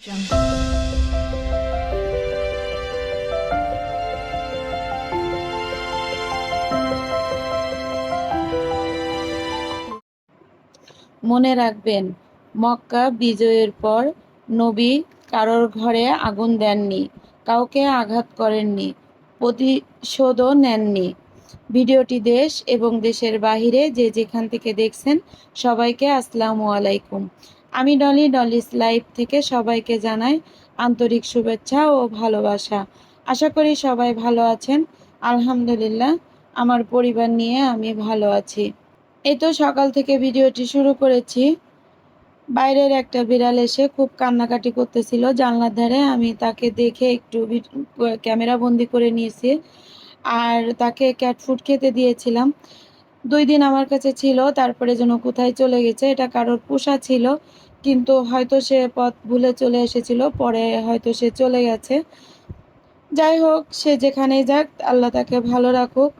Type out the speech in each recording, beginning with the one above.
jungle. মনে রাখবেন, মক্কা বিজয়ের পর নবী কারোর ঘরে আগুন দেননি, কাউকে আঘাত করেননি, প্রতিশোধও নেননি। ভিডিওটি দেশ এবং দেশের বাহিরে যে যেখান থেকে দেখছেন সবাইকে আসসালামু আলাইকুম। আমি ডলিস লাইভ থেকে সবাইকে জানাই আন্তরিক শুভেচ্ছা ও ভালোবাসা। আশা করি সবাই ভালো আছেন। আলহামদুলিল্লাহ, আমার পরিবার নিয়ে আমি ভালো আছি। এই তো সকাল থেকে ভিডিওটি শুরু করেছি। বাইরের একটা বিড়াল এসে খুব কান্নাকাটি করতেছিল জানলার ধারে। আমি তাকে দেখে একটু ক্যামেরা বন্দি করে নিয়েছি, আর তাকে ক্যাট ফুড খেতে দিয়েছিলাম। 2 দিন আমার কাছে ছিল, তারপরে যেন কোথায় চলে গেছে। এটা কারোর পোষা ছিল, কিন্তু হয়তো সে পথ ভুলে চলে এসেছিল, পরে হয়তো সে চলে গেছে। যাই হোক, সে যেখানেই যাক, আল্লাহ তাকে ভালো রাখুক।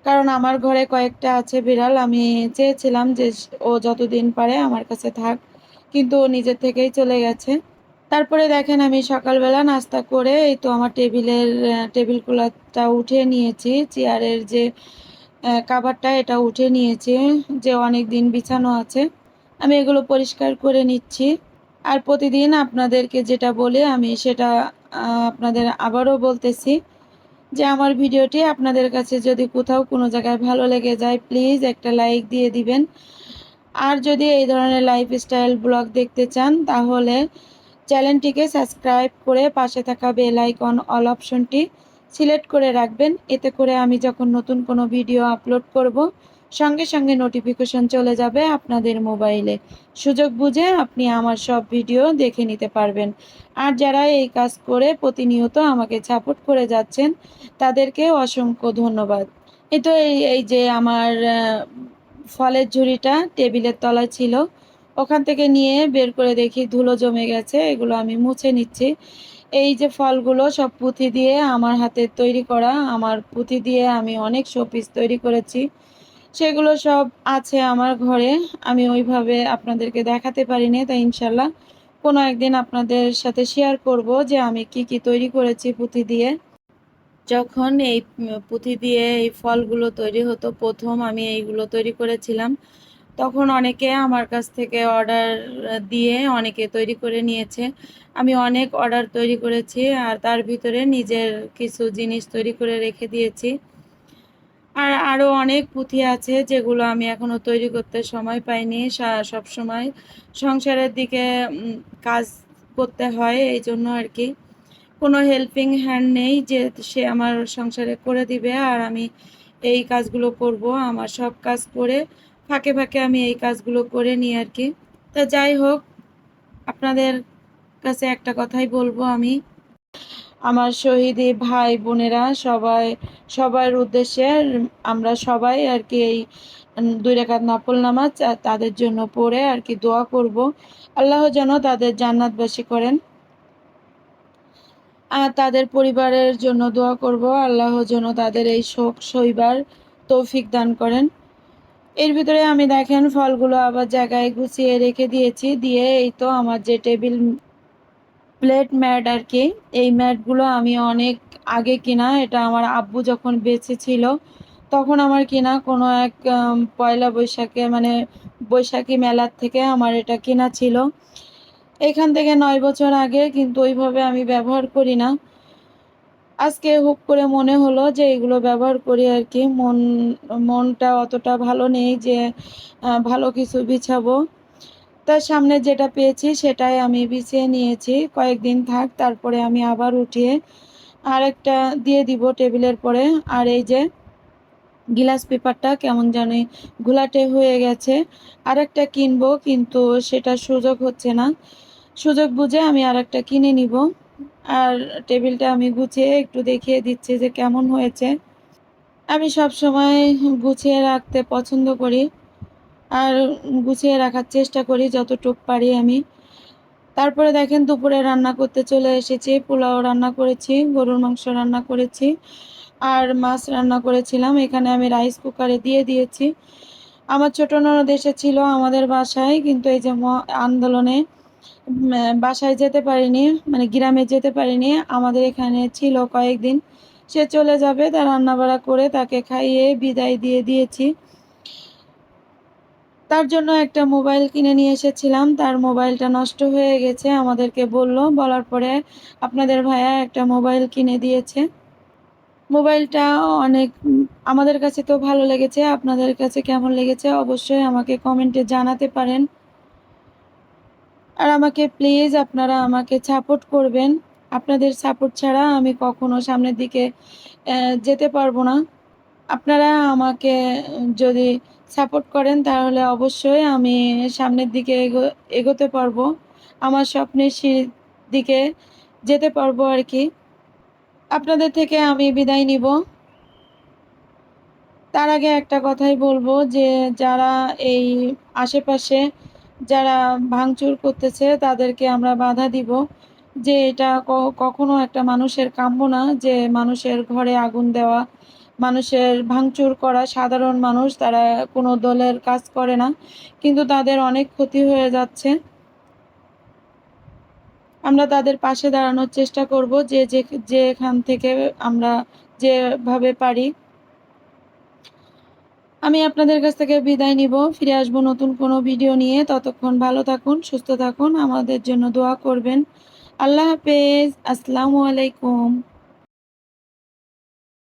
কারণ আমার ঘরে কয়েকটা আছে বিড়াল। আমি চেয়েছিলাম যে ও যতদিন পারে আমার কাছে থাক, কিন্তু ও নিজের থেকেই চলে গেছে। তারপরে দেখেন, আমি সকালবেলা নাস্তা করে এই তো আমার টেবিল ক্লথটা উঠে নিয়েছি, চেয়ারের যে কাভারটা এটা উঠে নিয়েছি, যে অনেক দিন বিছানো আছে। আমি এগুলো পরিষ্কার করে নিচ্ছি। আর প্রতিদিন আপনাদেরকে যেটা বলি আমি সেটা আপনাদের আবারও বলতেছি, যে আমার ভিডিওটি আপনাদের কাছে যদি কোথাও কোনো জায়গায় ভালো লেগে যায়, প্লিজ একটা লাইক দিয়ে দিবেন। আর যদি এই ধরনের লাইফস্টাইল ব্লগ দেখতে চান, তাহলে চ্যানেলটিকে সাবস্ক্রাইব করে পাশে থাকা বেল আইকন অল অপশনটি সিলেক্ট করে রাখবেন। এতে করে আমি যখন নতুন কোনো ভিডিও আপলোড করব, সঙ্গে সঙ্গে নোটিফিকেশন চলে যাবে আপনাদের মোবাইলে। সুযোগ বুঝে আপনি আমার সব ভিডিও দেখে নিতে পারবেন। আর যারা এই কাজ করে প্রতিনিয়ত আমাকে সাপোর্ট করে যাচ্ছেন, তাদেরকে অসংখ্য ধন্যবাদ। এই তো এই যে আমার ফলের ঝুড়িটা টেবিলের তলায় ছিল, ওখান থেকে নিয়ে বের করে দেখি ধুলো জমে গেছে। এগুলো আমি মুছে নিচ্ছি। এই যে ফলগুলো সব পুঁতি দিয়ে আমার হাতের তৈরি করা, আমার পুঁতি দিয়ে আমি অনেক শোপিস তৈরি করেছি। সেগুলো সব আছে আমার ঘরে। আমি ওইভাবে আপনাদেরকে দেখাতে পারিনি, তাই ইনশাল্লাহ কোনো একদিন আপনাদের সাথে শেয়ার করব যে আমি কি কি তৈরি করেছি পুঁতি দিয়ে। যখন এই পুঁতি দিয়ে এই ফলগুলো তৈরি হতো, প্রথম আমি এইগুলো তৈরি করেছিলাম, তখন অনেকে আমার কাছ থেকে অর্ডার দিয়ে অনেকে তৈরি করে নিয়েছে। আমি অনেক অর্ডার তৈরি করেছি, আর তার ভিতরে নিজের কিছু জিনিস তৈরি করে রেখে দিয়েছি। আর আরও অনেক পুঁথি আছে যেগুলো আমি এখনও তৈরি করতে সময় পাইনি। সব সময় সংসারের দিকে কাজ করতে হয়, এই জন্য আর কি কোনো হেল্পিং হ্যান্ড নেই যে সে আমার সংসারে করে দিবে আর আমি এই কাজগুলো করব। আমার সব কাজ করে ফাঁকে ফাঁকে আমি এই কাজগুলো করে নিই আর কি। তা যাই হোক, আপনাদের কাছে একটা কথাই বলবো আমি, আমার শহীদি ভাই বোনেরা সবার উদ্দেশ্যে আমরা সবাই আর কি এই 2 রাকাত নফল নামাজ তাদের জন্য পড়ে আর কি দোয়া করব, আল্লাহ যেন তাদের জান্নাতবাসী করেন। আর তাদের পরিবারের জন্য দোয়া করব, আল্লাহ যেন তাদের এই শোক সইবার তৌফিক দান করেন। এর ভিতরে আমি দেখেন ফলগুলো আবার জায়গায় গুছিয়ে রেখে দিয়েছি। দিয়ে এই তো আমার যে টেবিল প্লেট ম্যাট আর কি, এই ম্যাটগুলো আমি অনেক আগে কিনা। এটা আমার আব্বু যখন বেঁচে ছিল তখন আমার কিনা কোনো এক পয়লা বৈশাখে, মানে বৈশাখী মেলার থেকে আমার এটা কেনা ছিল। এখান থেকে 9 বছর আগে, কিন্তু ওইভাবে আমি ব্যবহার করি না। আজকে হুট করে মনে হলো যে এগুলো ব্যবহার করি আর কি। মনটা অতটা ভালো নেই যে ভালো কিছু বিছাবো। তার সামনে যেটা পেয়েছি সেটাই আমি বিছিয়ে নিয়েছি। কয়েকদিন থাক, তারপরে আমি আবার উঠিয়ে আরেকটা দিয়ে দিব টেবিলের পরে। আর এই যে গ্লাস পেপারটা কেমন জানি ঘোলাটে হয়ে গেছে, আরেকটা কিনবো, কিন্তু সেটা সুযোগ হচ্ছে না। সুযোগ বুঝে আমি আরেকটা কিনে নিব। আর টেবিলটা আমি গুছিয়ে একটু দেখিয়ে দিচ্ছি যে কেমন হয়েছে। আমি সব সময় গুছিয়ে রাখতে পছন্দ করি, আর গুছিয়ে রাখার চেষ্টা করি যতটুকু পারি আমি। তারপরে দেখেন দুপুরে রান্না করতে চলে এসেছি। পোলাও রান্না করেছি, গরুর মাংস রান্না করেছি, আর মাছ রান্না করেছিলাম। এখানে আমি রাইস কুকারে দিয়ে দিয়েছি। আমার ছোট ননদ এসেছিল আমাদের বাসায়, কিন্তু এই যে আন্দোলনে বাসায় যেতে পারিনি, মানে গ্রামে যেতে পারিনি। আমাদের এখানে ছিল কয়েকদিন। সে চলে যাবে, তার রান্নাবাড়া করে তাকে খাইয়ে বিদায় দিয়ে দিয়েছি। তার জন্য একটা মোবাইল কিনে নিয়ে এসেছিলাম। তার মোবাইলটা নষ্ট হয়ে গেছে। আমাদেরকে বলার পরে আপনাদের ভাইয়া একটা মোবাইল কিনে দিয়েছে। মোবাইলটা অনেক আমাদের কাছে তো ভালো লেগেছে। আপনাদের কাছে কেমন লেগেছে অবশ্যই আমাকে কমেন্টে জানাতে পারেন। আর আমাকে প্লিজ আপনারা আমাকে সাপোর্ট করবেন। আপনাদের সাপোর্ট ছাড়া আমি কখনো সামনের দিকে যেতে পারবো না। আপনারা আমাকে যদি সাপোর্ট করেন তাহলে অবশ্যই আমি সামনের দিকে এগোতে পারবো। আমার স্বপ্নের দিকে যেতে পারবো আরকি। আপনাদের থেকে আমি বিদায় নিবো। তার আগে একটা কথাই বলবো যে যারা এই আশেপাশে যারা ভাঙচুর করতেছে তাদেরকে আমরা বাধা দিব যে এটা কখনো একটা মানুষের কাম্য না যে মানুষের ঘরে আগুন দেওয়া, মানুষের ভাঙচুর করা। সাধারণ মানুষ তারা কোনো দলের কাজ করে না, কিন্তু তাদের অনেক ক্ষতি হয়ে যাচ্ছে। আমরা তাদের পাশে দাঁড়ানোর চেষ্টা করব যেখান থেকে আমরা যেভাবে পারি। আমি আপনাদের কাছ থেকে বিদায় নিব। ফিরে আসবো নতুন কোনো ভিডিও নিয়ে। ততক্ষণ ভালো থাকুন, সুস্থ থাকুন। আমাদের জন্য দোয়া করবেন। আল্লাহ হাফেজ। আসসালামু আলাইকুম।